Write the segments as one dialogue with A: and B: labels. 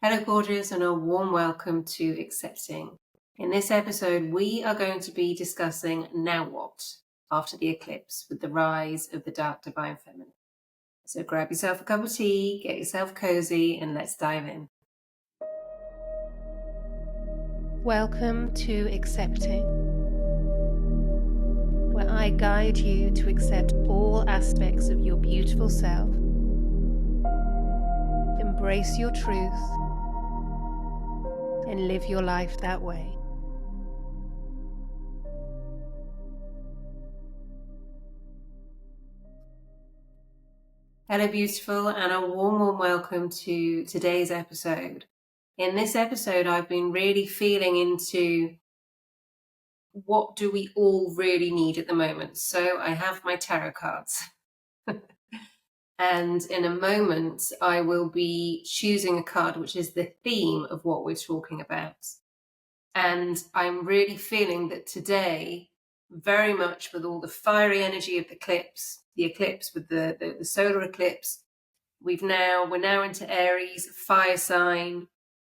A: Hello, gorgeous, and a warm welcome to Accepting. In this episode, we are going to be discussing now what after the eclipse with the rise of the dark divine feminine. So grab yourself a cup of tea, get yourself cozy, and let's dive in.
B: Welcome to Accepting, where I guide you to accept all aspects of your beautiful self, embrace your truth, and live your life that way.
A: Hello, beautiful, and a warm welcome to today's episode. In this episode, I've been really feeling into what do we all really need at the moment. So I have my tarot cards. And in a moment, I will be choosing a card which is the theme of what we're talking about. And I'm really feeling that today, very much with all the fiery energy of the eclipse with the solar eclipse, we're now into Aries, fire sign.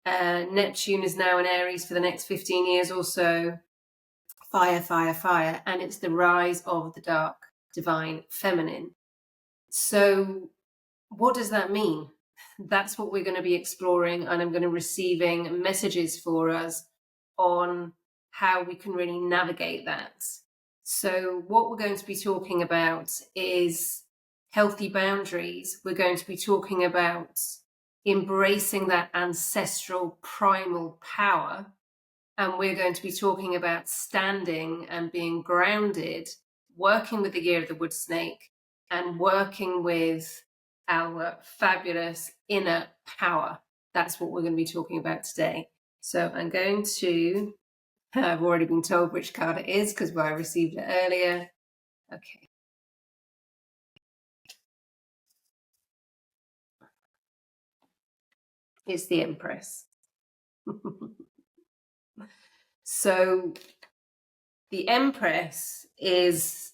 A: Neptune is now in Aries for the next 15 years or so. Fire. And it's the rise of the dark divine feminine. So what does that mean? That's what we're going to be exploring, and I'm going to be receiving messages for us on how we can really navigate that. So what we're going to be talking about is healthy boundaries. We're going to be talking about embracing that ancestral primal power, and we're going to be talking about standing and being grounded, working with the gear of the wood snake, and working with our fabulous inner power. That's what we're going to be talking about today. So I'm going to, I've already been told which card it is because I received it earlier. Okay. It's the Empress. So the Empress is,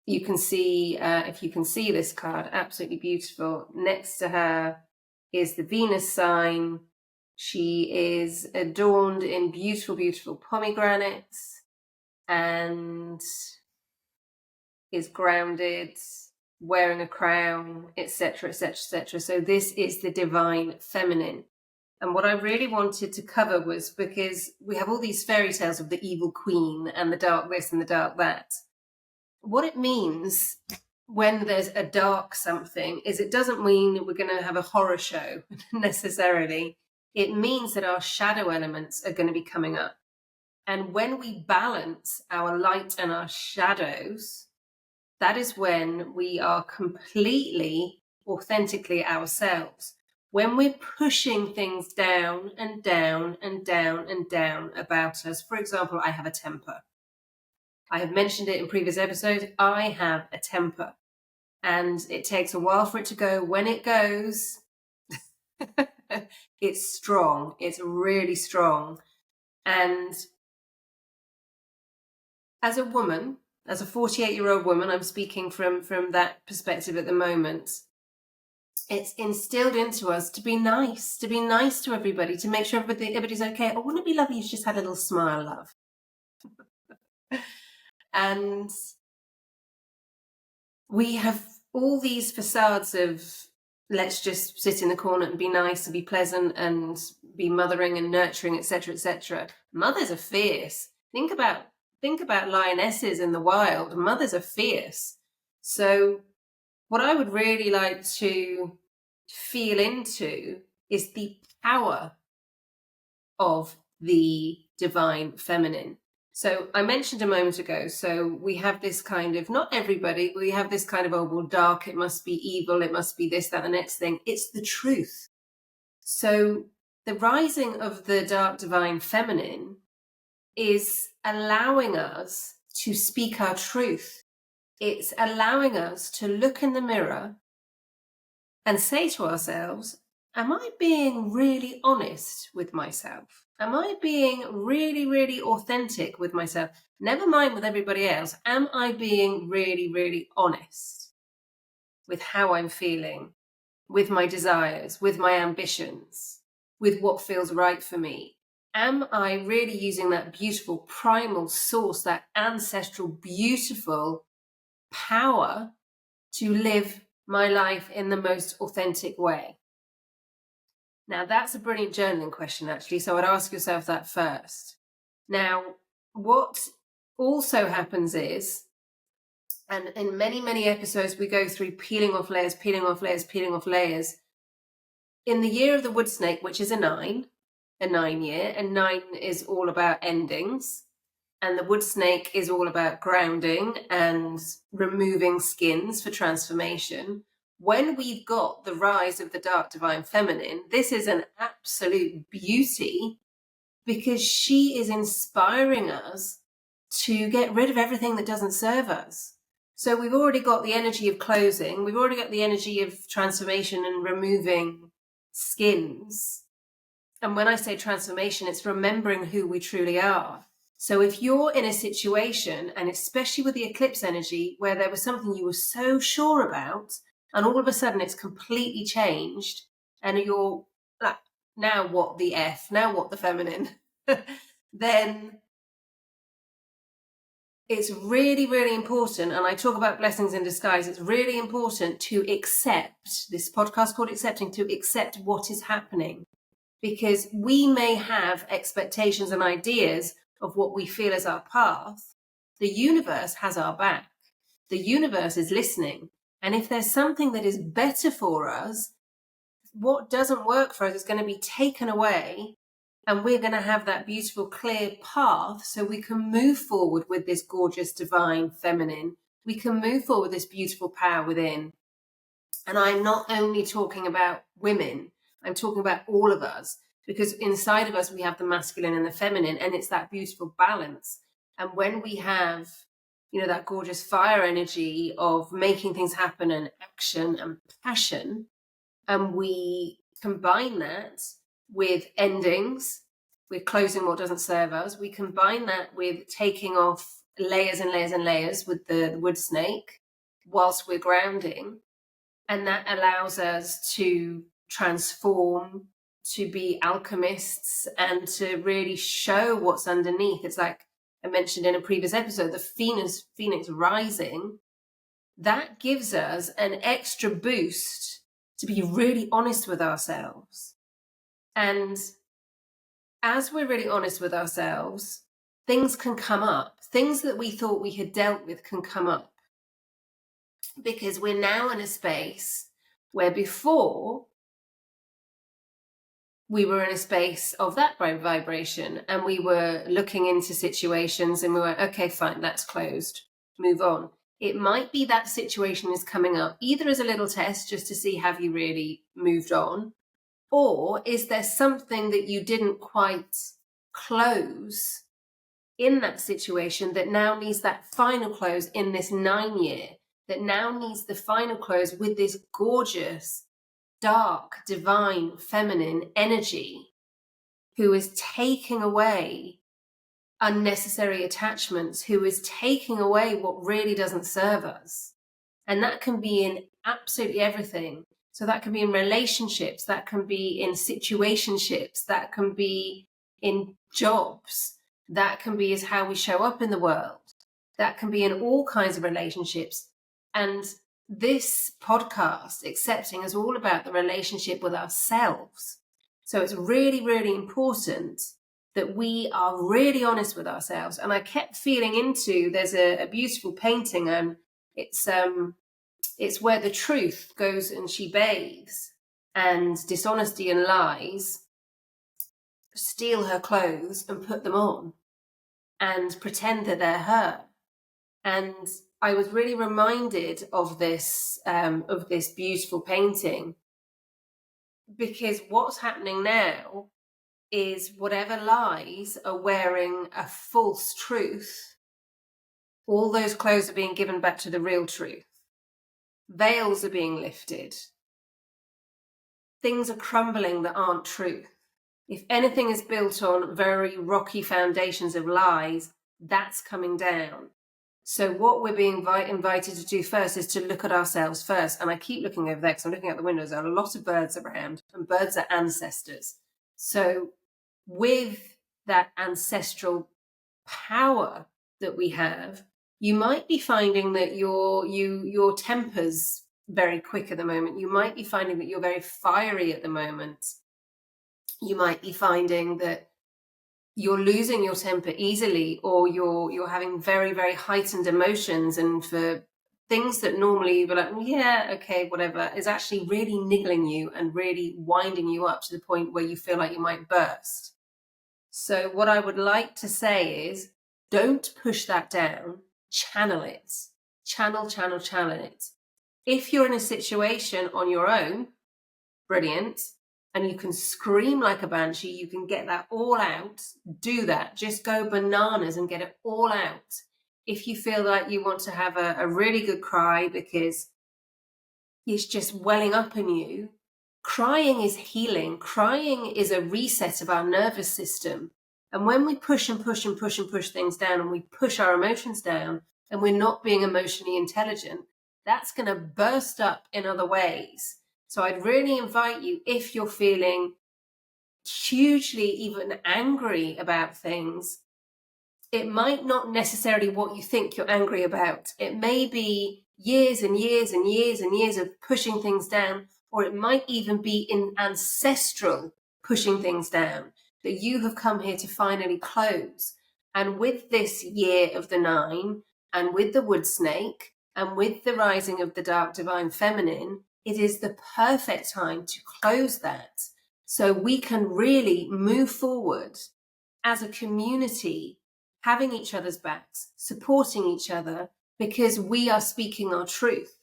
A: you can see, if you can see this card, absolutely beautiful. Next to her is the Venus sign. She is adorned in beautiful pomegranates and is grounded, wearing a crown, etc. So this is the divine feminine. And what I really wanted to cover was, because we have all these fairy tales of the evil queen and the dark this and the dark that. What it means when there's a dark something is it doesn't mean we're going to have a horror show necessarily. It means that our shadow elements are going to be coming up. And when we balance our light and our shadows, that is when we are completely, authentically ourselves. When we're pushing things down and down and down and down about us, for example, I have a temper. I have mentioned it in previous episodes. I have a temper, and it takes a while for it to go. When it goes, it's strong. It's really strong. And as a woman, as a 48-year-old woman, I'm speaking from that perspective at the moment. It's instilled into us to be nice to everybody, to make sure everybody's okay. Oh, wouldn't it be lovely if you just had a little smile, love? And we have all these facades of let's just sit in the corner and be nice and be pleasant and be mothering and nurturing, etc. Mothers are fierce. Think about lionesses in the wild. Mothers are fierce. So what I would really like to feel into is the power of the divine feminine. So I mentioned a moment ago, so we have this kind of, not everybody, we have this kind of, oh, well, dark, it must be evil, it must be this, that, the next thing. It's the truth. So the rising of the dark divine feminine is allowing us to speak our truth. It's allowing us to look in the mirror and say to ourselves, am I being really honest with myself? Am I being really authentic with myself? Never mind with everybody else. Am I being really honest with how I'm feeling, with my desires, with my ambitions? with what feels right for me? Am I really using that beautiful primal source, that ancestral, beautiful power to live my life in the most authentic way? Now, that's a brilliant journaling question, actually. So I'd ask yourself that first. Now, what also happens is, and in many, many episodes, we go through peeling off layers, peeling off layers, peeling off layers. In the year of the wood snake, which is a 9 year, and 9 is all about endings. And the wood snake is all about grounding and removing skins for transformation. When we've got the rise of the dark divine feminine, this is an absolute beauty because she is inspiring us to get rid of everything that doesn't serve us. So we've already got the energy of closing. We've already got the energy of transformation and removing skins. And when I say transformation, it's remembering who we truly are. So if you're in a situation, and especially with the eclipse energy, where there was something you were so sure about, and all of a sudden it's completely changed, and you're like, now what the F, now what the feminine, then it's really, really important. And I talk about blessings in disguise. It's really important to accept, this podcast called Accepting, to accept what is happening. Because we may have expectations and ideas of what we feel is our path. The universe has our back. The universe is listening. And if there's something that is better for us, what doesn't work for us is going to be taken away. And we're going to have that beautiful, clear path so we can move forward with this gorgeous, divine feminine. We can move forward with this beautiful power within. And I'm not only talking about women, I'm talking about all of us, because inside of us, we have the masculine and the feminine, and it's that beautiful balance. And when we have, that gorgeous fire energy of making things happen and action and passion, and we combine that with endings, with closing what doesn't serve us, we combine that with taking off layers and layers and layers with the wood snake whilst we're grounding. And that allows us to transform, to be alchemists, and to really show what's underneath. It's like I mentioned in a previous episode, the Phoenix rising, that gives us an extra boost to be really honest with ourselves. And as we're really honest with ourselves, things can come up. Things that we thought we had dealt with can come up. Because we're now in a space where before we were in a space of that vibration, and we were looking into situations and we were, okay, fine, that's closed, move on. It might be that situation is coming up either as a little test just to see, have you really moved on? Or is there something that you didn't quite close in that situation that now needs that final close in this 9 year? That now needs the final close with this gorgeous, dark, divine, feminine energy who is taking away unnecessary attachments, who is taking away what really doesn't serve us. And that can be in absolutely everything. So that can be in relationships, that can be in situationships, that can be in jobs, that can be as how we show up in the world, that can be in all kinds of relationships. And this podcast, Accepting, is all about the relationship with ourselves. So it's really, really important that we are really honest with ourselves. And I kept feeling into, there's a beautiful painting, and it's where the truth goes and she bathes, and dishonesty and lies steal her clothes and put them on and pretend that they're her. And I was really reminded of this beautiful painting, because what's happening now is whatever lies are wearing a false truth. All those clothes are being given back to the real truth. Veils are being lifted. Things are crumbling that aren't true. If anything is built on very rocky foundations of lies, that's coming down. So what we're being invited to do first is to look at ourselves first. And I keep looking over there because I'm looking out the windows. There are a lot of birds around, and birds are ancestors. So with that ancestral power that we have, you might be finding that your temper's very quick at the moment. You might be finding that you're very fiery at the moment. You might be finding that you're losing your temper easily, or you're having very, very heightened emotions, and for things that normally you'd be like, yeah, okay, whatever, is actually really niggling you and really winding you up to the point where you feel like you might burst. So what I would like to say is, don't push that down, channel it. Channel it. If you're in a situation on your own, brilliant, and you can scream like a banshee, you can get that all out, do that. Just go bananas and get it all out. If you feel like you want to have a really good cry because it's just welling up in you, crying is healing. Crying is a reset of our nervous system. And when we push and push and push and push things down, and we push our emotions down, and we're not being emotionally intelligent, that's going to burst up in other ways. So I'd really invite you, if you're feeling hugely even angry about things, it might not necessarily what you think you're angry about. It may be years and years and years and years of pushing things down, or it might even be in ancestral pushing things down that you have come here to finally close. And with this year of the 9, and with the wood snake, and with the rising of the dark divine feminine, it is the perfect time to close that, so we can really move forward as a community, having each other's backs, supporting each other, because we are speaking our truth.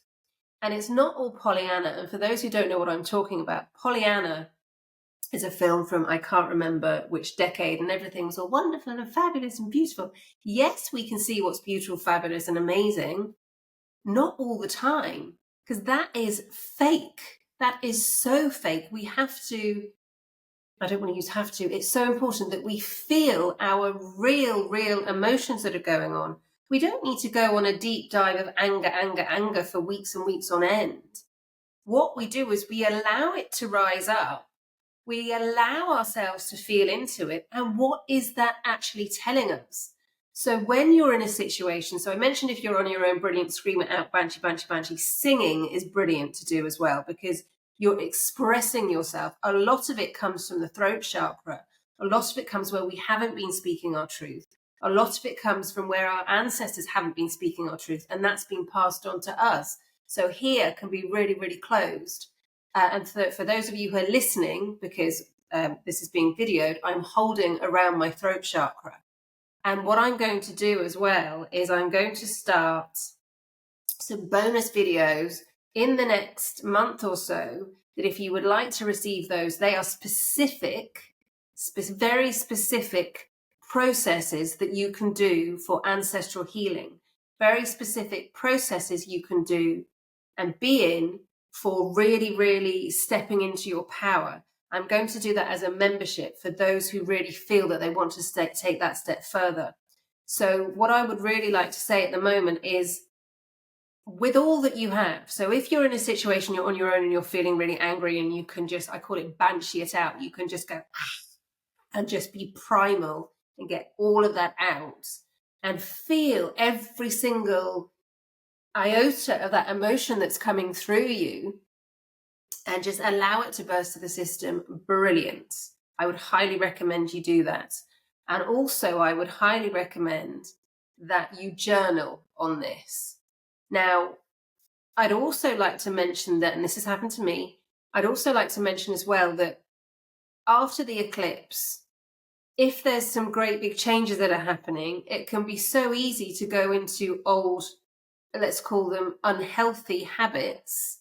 A: And it's not all Pollyanna. And for those who don't know what I'm talking about, Pollyanna is a film from, I can't remember which decade, and everything was all wonderful and fabulous and beautiful. Yes, we can see what's beautiful, fabulous, and amazing. Not all the time, because that is fake. That is so fake. We have to, I don't want to use have to, it's so important that we feel our real emotions that are going on. We don't need to go on a deep dive of anger for weeks and weeks on end. What we do is we allow it to rise up. We allow ourselves to feel into it. And what is that actually telling us? So when you're in a situation, so I mentioned if you're on your own, brilliant, scream it out, banshee, banshee, banshee. Singing is brilliant to do as well, because you're expressing yourself. A lot of it comes from the throat chakra. A lot of it comes where we haven't been speaking our truth. A lot of it comes from where our ancestors haven't been speaking our truth, and that's been passed on to us. So here can be really closed. And for those of you who are listening, because this is being videoed, I'm holding around my throat chakra. And what I'm going to do as well is I'm going to start some bonus videos in the next month or so, that if you would like to receive those, they are very specific processes that you can do for ancestral healing, very specific processes you can do and be in for really stepping into your power. I'm going to do that as a membership for those who really feel that they want to take that step further. So what I would really like to say at the moment is, with all that you have, so if you're in a situation, you're on your own and you're feeling really angry, and you can just, I call it banshee it out, you can just go and just be primal and get all of that out and feel every single iota of that emotion that's coming through you, and just allow it to burst to the system. Brilliant. I would highly recommend you do that. And also I would highly recommend that you journal on this. Now, I'd also like to mention that, and this has happened to me, I'd also like to mention as well that after the eclipse, if there's some great big changes that are happening, it can be so easy to go into old, let's call them unhealthy habits,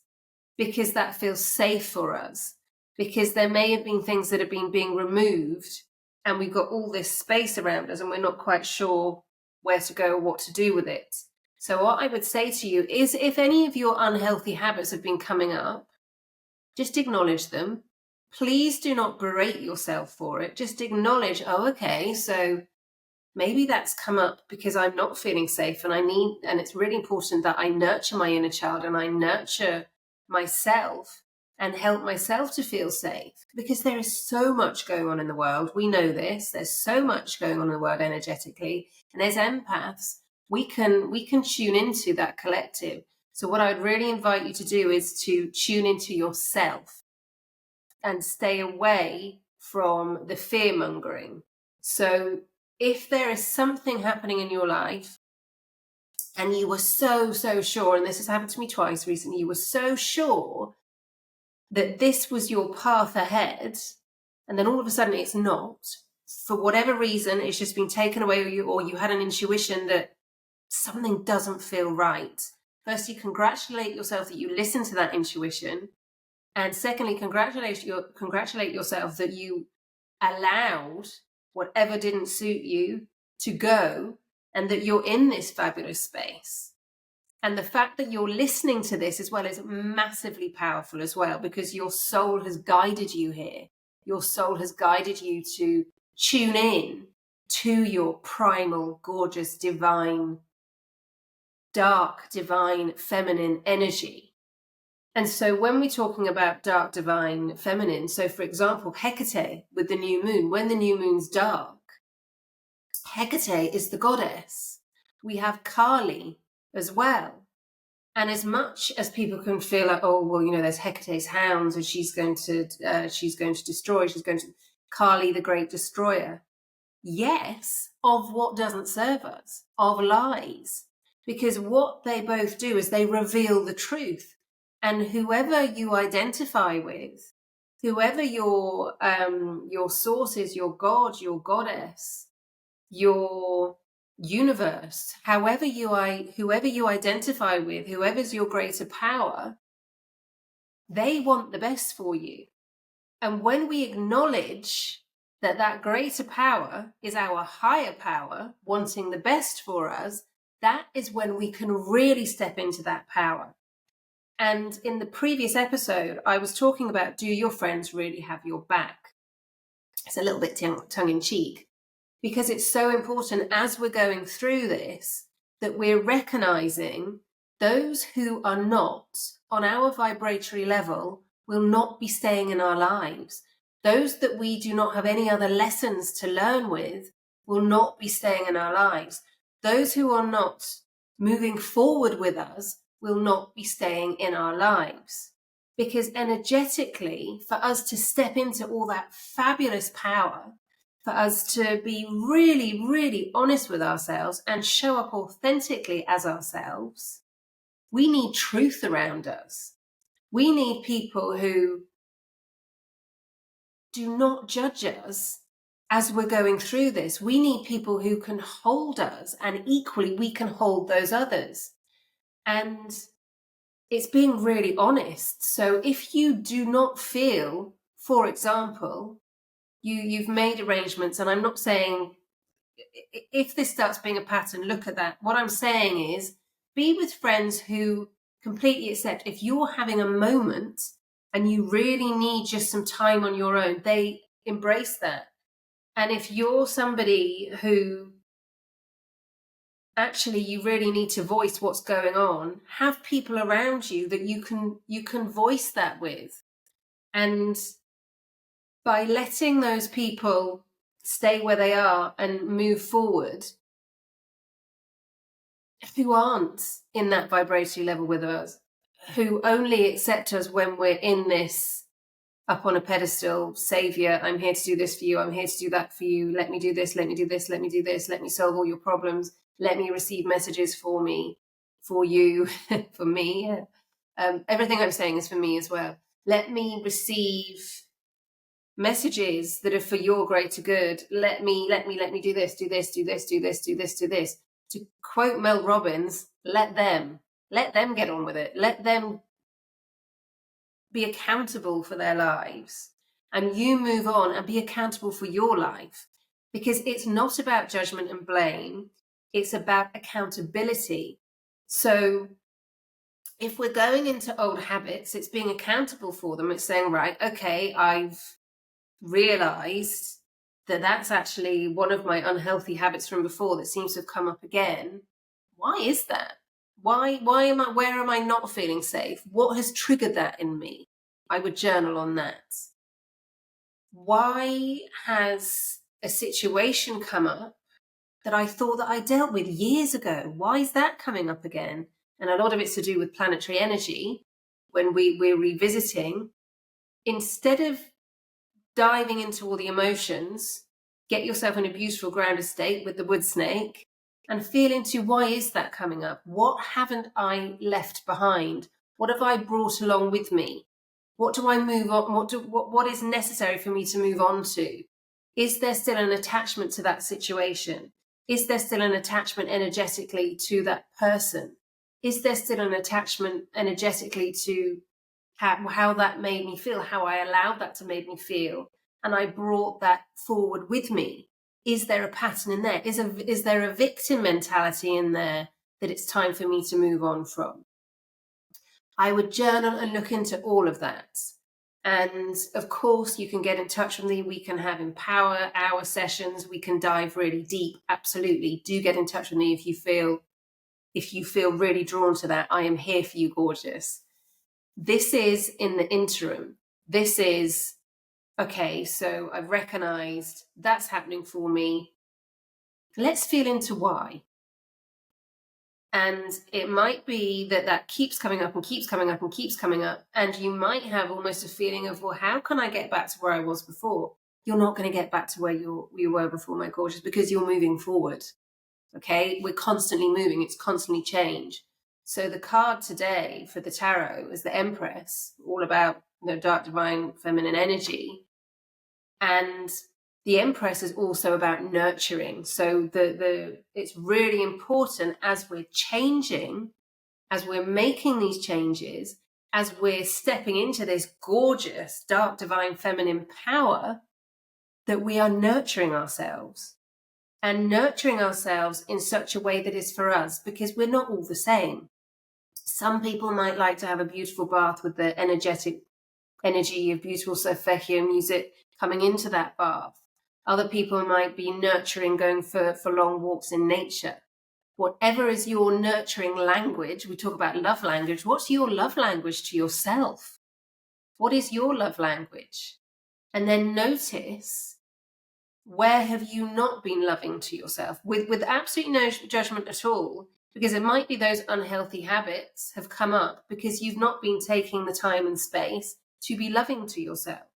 A: because that feels safe for us, because there may have been things that have been being removed, and we've got all this space around us and we're not quite sure where to go or what to do with it. So what I would say to you is, if any of your unhealthy habits have been coming up, just acknowledge them. Please do not berate yourself for it. Just acknowledge, oh, okay, so maybe that's come up because I'm not feeling safe, and it's really important that I nurture my inner child and I nurture myself and help myself to feel safe, because there is so much going on in the world. We know this. There's so much going on in the world energetically, and as empaths, we can tune into that collective. So what I'd really invite you to do is to tune into yourself and stay away from the fear mongering. So if there is something happening in your life and you were so sure, and this has happened to me twice recently, you were so sure that this was your path ahead, and then all of a sudden it's not, for whatever reason, it's just been taken away, or you had an intuition that something doesn't feel right. Firstly, congratulate yourself that you listened to that intuition. And secondly, congratulate yourself that you allowed whatever didn't suit you to go, and that you're in this fabulous space. And the fact that you're listening to this as well is massively powerful as well, because your soul has guided you here. Your soul has guided you to tune in to your primal, gorgeous, divine, dark, divine, feminine energy. And so when we're talking about dark, divine, feminine, so for example, Hecate with the new moon, when the new moon's dark, Hecate is the goddess. We have Kali as well. And as much as people can feel like, oh, well, there's Hecate's hounds, and she's going to destroy, she's going to Kali, the great destroyer. Yes, of what doesn't serve us, of lies. Because what they both do is they reveal the truth. And whoever you identify with, whoever your source is, your God, your goddess, your universe, whoever you identify with, whoever's your greater power, they want the best for you. And when we acknowledge that greater power is our higher power wanting the best for us, that is when we can really step into that power. And in the previous episode, I was talking about, do your friends really have your back? It's a little bit tongue in cheek, because it's so important as we're going through this that we're recognizing those who are not on our vibratory level will not be staying in our lives. Those that we do not have any other lessons to learn with will not be staying in our lives. Those who are not moving forward with us will not be staying in our lives. Because energetically, for us to step into all that fabulous power, for us to be really, really honest with ourselves and show up authentically as ourselves, we need truth around us. We need people who do not judge us as we're going through this. We need people who can hold us, and equally we can hold those others. And it's being really honest. So if you do not feel, for example, you've made arrangements, and I'm not saying if this starts being a pattern, look at that. What I'm saying is be with friends who completely accept if you're having a moment and you really need just some time on your own, they embrace that. And if you're somebody who actually you really need to voice what's going on, have people around you that you can voice that with. And by letting those people stay where they are and move forward, who aren't in that vibratory level with us, who only accept us when we're in this up on a pedestal, savior, I'm here to do this for you, I'm here to do that for you, let me do this, let me do this, let me do this, let me solve all your problems, let me receive messages for me, for you, for me. Everything I'm saying is for me as well. Let me receive messages that are for your greater good. Let me do this, do this, do this, do this, do this, do this. To quote Mel Robbins, let them get on with it. Let them be accountable for their lives, and you move on and be accountable for your life, because it's not about judgment and blame. It's about accountability. So if we're going into old habits, it's being accountable for them. It's saying, right, okay, I've realized that that's actually one of my unhealthy habits from before that seems to have come up again. Why is that? Where am I not feeling safe? What has triggered that in me? I would journal on that. Why has a situation come up that I thought that I dealt with years ago? Why is that coming up again? And a lot of it's to do with planetary energy. When we're revisiting, instead of diving into all the emotions, get yourself in a beautiful grounded state with the wood snake and feel into, why is that coming up? What haven't I left behind? What have I brought along with me? What do I move on? What is necessary for me to move on to? Is there still an attachment to that situation? Is there still an attachment energetically to that person? Is there still an attachment energetically to how that made me feel, how I allowed that to make me feel, and I brought that forward with me? Is there a pattern in there? Is there a victim mentality in there that it's time for me to move on from? I would journal and look into all of that. And of course, you can get in touch with me. We can have Empower Hour sessions. We can dive really deep. Absolutely. Do get in touch with me if you feel really drawn to that. I am here for you, gorgeous. This is in the interim. This is, okay, so I've recognized that's happening for me. Let's feel into why. And it might be that keeps coming up and keeps coming up and keeps coming up. And you might have almost a feeling of, well, how can I get back to where I was before? You're not going to get back to where you were before, my gorgeous, because you're moving forward. Okay, we're constantly moving. It's constantly change. So the card today for the tarot is the Empress, all about dark divine feminine energy. And the Empress is also about nurturing. So it's really important as we're changing, as we're making these changes, as we're stepping into this gorgeous dark divine feminine power, that we are nurturing ourselves. And nurturing ourselves in such a way that is for us, because we're not all the same. Some people might like to have a beautiful bath with the energetic energy of beautiful solfeggio music coming into that bath. Other people might be nurturing, going for long walks in nature. Whatever is your nurturing language, we talk about love language. What's your love language to yourself? What is your love language? And then notice, where have you not been loving to yourself? With absolutely no judgment at all, because it might be those unhealthy habits have come up because you've not been taking the time and space to be loving to yourself.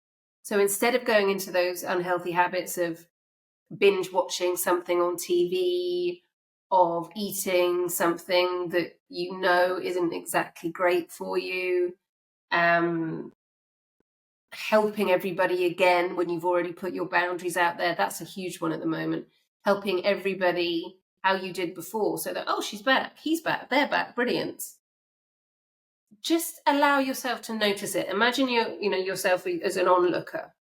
A: So instead of going into those unhealthy habits of binge watching something on TV, of eating something that you know isn't exactly great for you, helping everybody again when you've already put your boundaries out there. That's a huge one at the moment. Helping everybody how you did before, so that, oh, she's back, he's back, they're back, brilliant. Just allow yourself to notice it. Imagine yourself as an onlooker.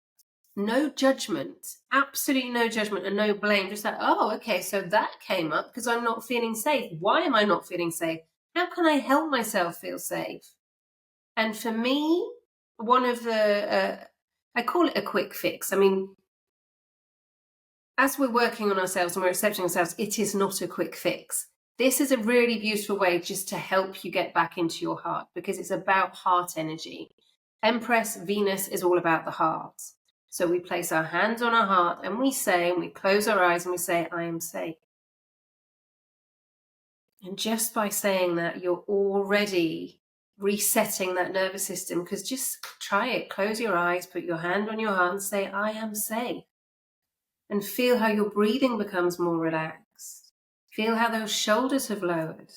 A: No judgment, absolutely no judgment and no blame. Just like, oh, okay, so that came up because I'm not feeling safe. Why am I not feeling safe? How can I help myself feel safe? And for me, one of the, I call it a quick fix. I mean, as we're working on ourselves and we're accepting ourselves, it is not a quick fix. This is a really beautiful way just to help you get back into your heart, because it's about heart energy. Empress, Venus is all about the heart. So we place our hands on our heart and we say, and we close our eyes and we say, I am safe. And just by saying that, you're already resetting that nervous system, because just try it. Close your eyes, put your hand on your heart and say, I am safe. And feel how your breathing becomes more relaxed. Feel how those shoulders have lowered.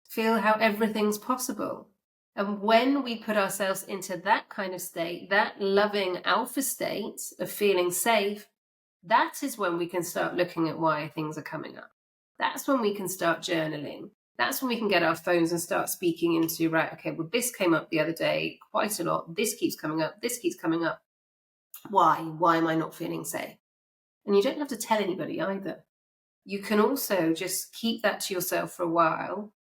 A: Feel how everything's possible. And when we put ourselves into that kind of state, that loving alpha state of feeling safe, that is when we can start looking at why things are coming up. That's when we can start journaling. That's when we can get our phones and start speaking into, right, okay, well, this came up the other day quite a lot. This keeps coming up. This keeps coming up. Why? Why am I not feeling safe? And you don't have to tell anybody either. You can also just keep that to yourself for a while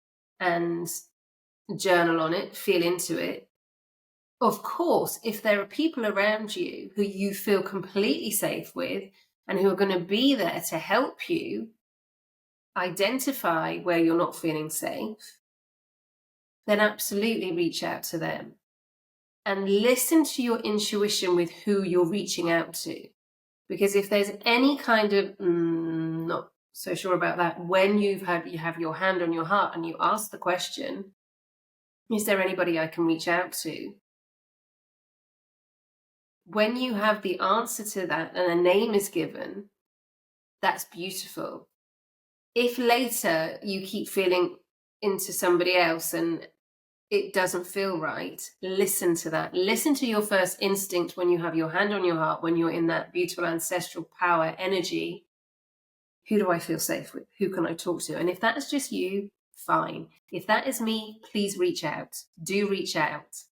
A: and journal on it, feel into it. Of course, if there are people around you who you feel completely safe with and who are going to be there to help you identify where you're not feeling safe, then absolutely reach out to them. And listen to your intuition with who you're reaching out to. Because if there's any kind of, not so sure about that, when you have your hand on your heart and you ask the question, is there anybody I can reach out to? When you have the answer to that and a name is given, that's beautiful. If later you keep feeling into somebody else and it doesn't feel right, listen to that. Listen to your first instinct when you have your hand on your heart, when you're in that beautiful ancestral power energy. Who do I feel safe with? Who can I talk to? And if that's just you, fine. If that is me, please reach out. Do reach out.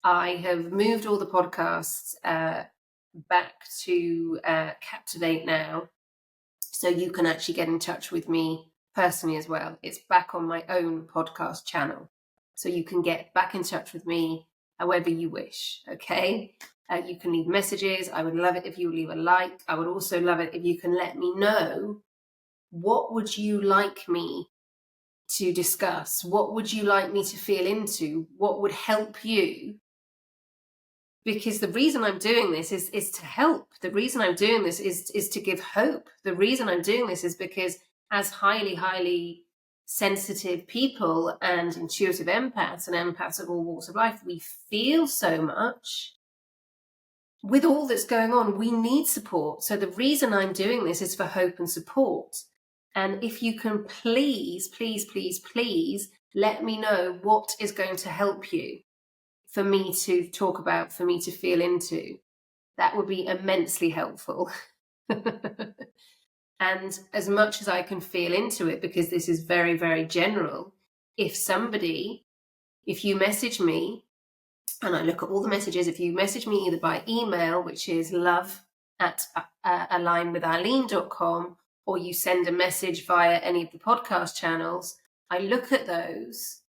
A: I have moved all the podcasts back to Captivate now, so you can actually get in touch with me personally as well. It's back on my own podcast channel. So you can get back in touch with me however you wish, okay? You can leave messages. I would love it if you leave a like. I would also love it if you can let me know, what would you like me to discuss? What would you like me to feel into? What would help you? Because the reason I'm doing this is to help. The reason I'm doing this is to give hope. The reason I'm doing this is because as highly sensitive people and intuitive empaths and empaths of all walks of life, we feel so much. With all that's going on, we need support. So the reason I'm doing this is for hope and support. And if you can please let me know what is going to help you for me to talk about, for me to feel into. That would be immensely helpful. And as much as I can feel into it, because this is very, very general, if you message me, and I look at all the messages, if you message me either by email, which is love@alinewithaline.com, or you send a message via any of the podcast channels, I look at those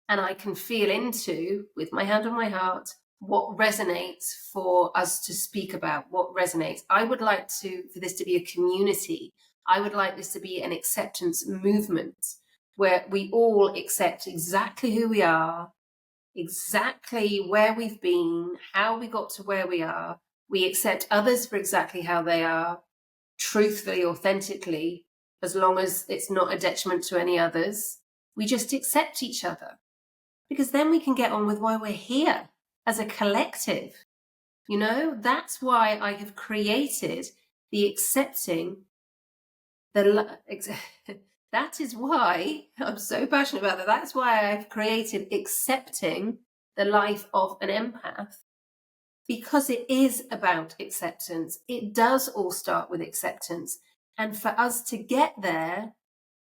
A: and I can feel into, with my hand on my heart, what resonates for us to speak about, what resonates. I would like for this to be a community. I would like this to be an acceptance movement where we all accept exactly who we are, exactly where we've been, how we got to where we are. We accept others for exactly how they are, truthfully, authentically, as long as it's not a detriment to any others. We just accept each other, because then we can get on with why we're here as a collective. You know, that's why I have created the accepting that is why I'm so passionate about that. That's why I've created accepting the life of an empath, because it is about acceptance. It does all start with acceptance. And for us to get there,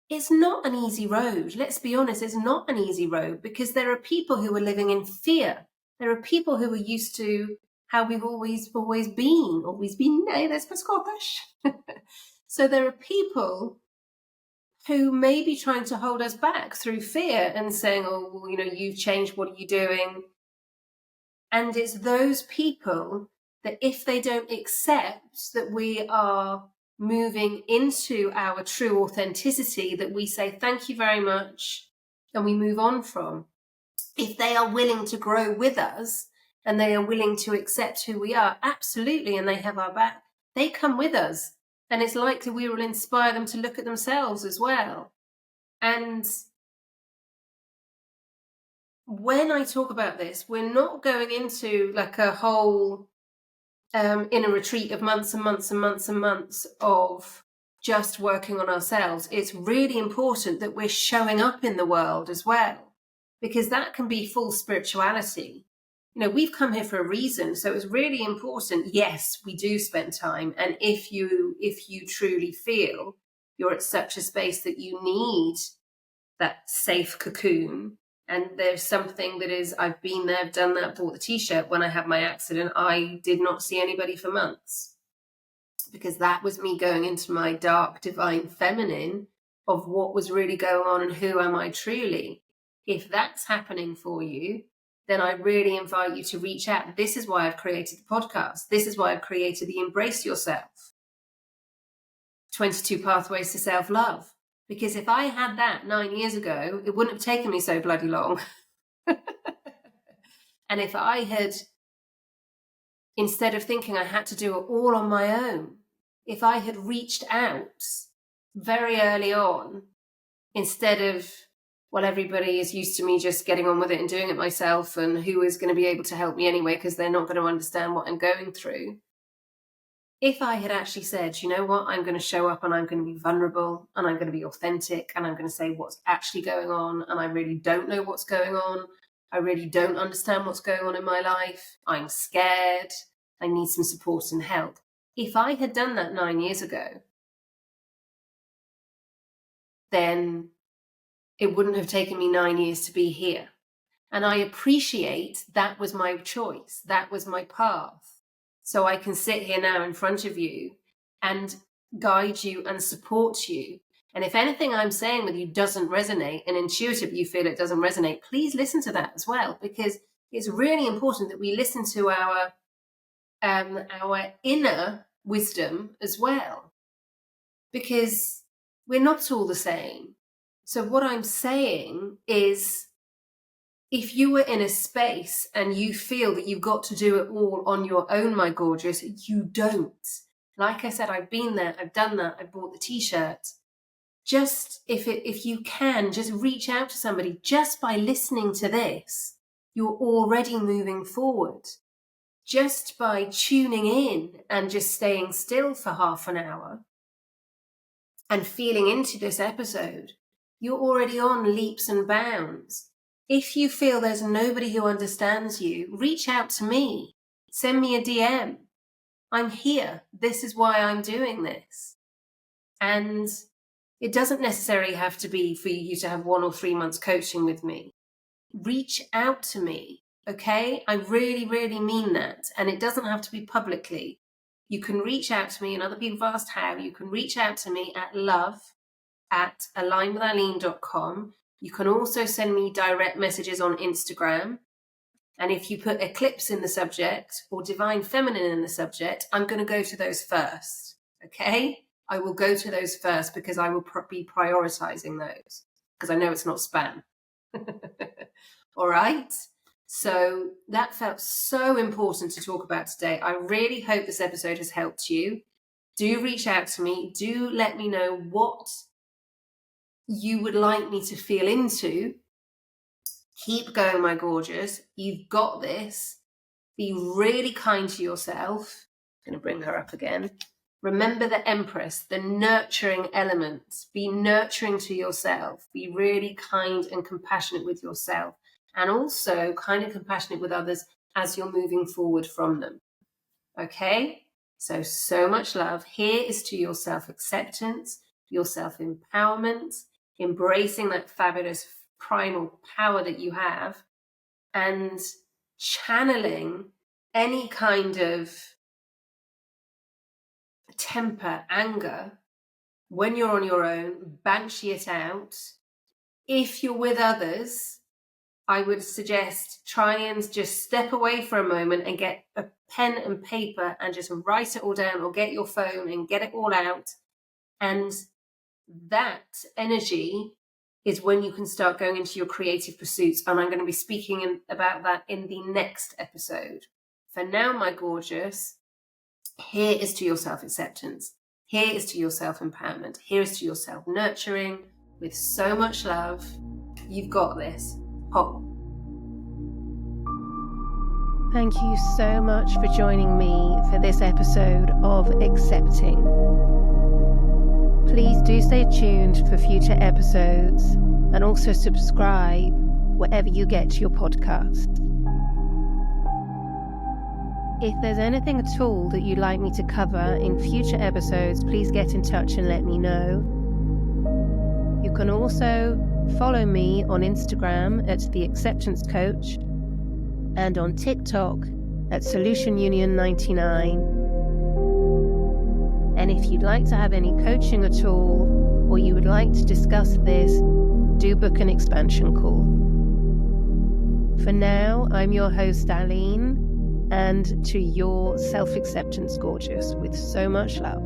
A: it's not an easy road. Let's be honest, it's not an easy road, because there are people who are living in fear. There are people who are used to how we've always been. Hey, that's my Scottish. So there are people who may be trying to hold us back through fear and saying, oh, well, you know, you've changed, what are you doing? And it's those people that, if they don't accept that we are moving into our true authenticity, that we say thank you very much and we move on from. If they are willing to grow with us and they are willing to accept who we are, absolutely, and they have our back, they come with us. And it's likely we will inspire them to look at themselves as well. And when I talk about this, we're not going into like a whole inner retreat of months and months and months and months of just working on ourselves. It's really important that we're showing up in the world as well, because that can be full spirituality. You know, we've come here for a reason, so it's really important. Yes, we do spend time, and if you truly feel you're at such a space that you need that safe cocoon, and there's something that is, I've been there, I've done that, bought the t-shirt. When I had my accident, I did not see anybody for months, because that was me going into my dark divine feminine of what was really going on and who am I truly. If that's happening for you, then I really invite you to reach out. This is why I've created the podcast. This is why I've created the Embrace Yourself 22 Pathways to Self-Love. Because if I had that 9 years ago, it wouldn't have taken me so bloody long. And if I had, instead of thinking I had to do it all on my own, if I had reached out very early on, instead of, well, everybody is used to me just getting on with it and doing it myself, and who is going to be able to help me anyway because they're not going to understand what I'm going through. If I had actually said, you know what, I'm going to show up and I'm going to be vulnerable and I'm going to be authentic and I'm going to say what's actually going on, and I really don't know what's going on. I really don't understand what's going on in my life. I'm scared. I need some support and help. If I had done that 9 years ago, then it wouldn't have taken me 9 years to be here. And I appreciate that was my choice. That was my path. So I can sit here now in front of you and guide you and support you. And if anything I'm saying with you doesn't resonate, and intuitively you feel it doesn't resonate, please listen to that as well, because it's really important that we listen to our inner wisdom as well, because we're not all the same. So what I'm saying is, if you were in a space and you feel that you've got to do it all on your own, my gorgeous, you don't. Like I said, I've been there, I've done that, I bought the t-shirt. Just if you can, just reach out to somebody. Just by listening to this, you're already moving forward. Just by tuning in and just staying still for half an hour and feeling into this episode, you're already on leaps and bounds. If you feel there's nobody who understands you, reach out to me. Send me a DM. I'm here. This is why I'm doing this. And it doesn't necessarily have to be for you to have 1 or 3 months coaching with me. Reach out to me, okay? I really, really mean that. And it doesn't have to be publicly. You can reach out to me, and other people have asked how. You can reach out to me at love@alinewithaline.com. You can also send me direct messages on Instagram. And if you put eclipse in the subject or divine feminine in the subject, I'm going to go to those first, okay? I will go to those first because I will be prioritizing those, because I know it's not spam. All right? So that felt so important to talk about today. I really hope this episode has helped you. Do reach out to me. Do let me know what you would like me to feel into. Keep going, my gorgeous. You've got this. Be really kind to yourself. I'm going to bring her up again. Remember the Empress, the nurturing element. Be nurturing to yourself. Be really kind and compassionate with yourself. And also kind and compassionate with others as you're moving forward from them. Okay? So much love. Here is to your self-acceptance, your self-empowerment, embracing that fabulous primal power that you have, and channeling any kind of temper, anger, when you're on your own, banshee it out. If you're with others, I would suggest try and just step away for a moment and get a pen and paper and just write it all down, or get your phone and get it all out. And that energy is when you can start going into your creative pursuits. And I'm going to be speaking about that in the next episode. For now, my gorgeous, here is to your self-acceptance. Here is to your self-empowerment. Here is to your self-nurturing. With so much love, you've got this. Whole.
B: Thank you so much for joining me for this episode of Accepting. Please do stay tuned for future episodes, and also subscribe wherever you get your podcasts. If there's anything at all that you'd like me to cover in future episodes, please get in touch and let me know. You can also follow me on Instagram at The Acceptance Coach, and on TikTok at Solution Union 99. And if you'd like to have any coaching at all, or you would like to discuss this, do book an expansion call. For now, I'm your host, Aline, and to your self-acceptance, gorgeous, with so much love.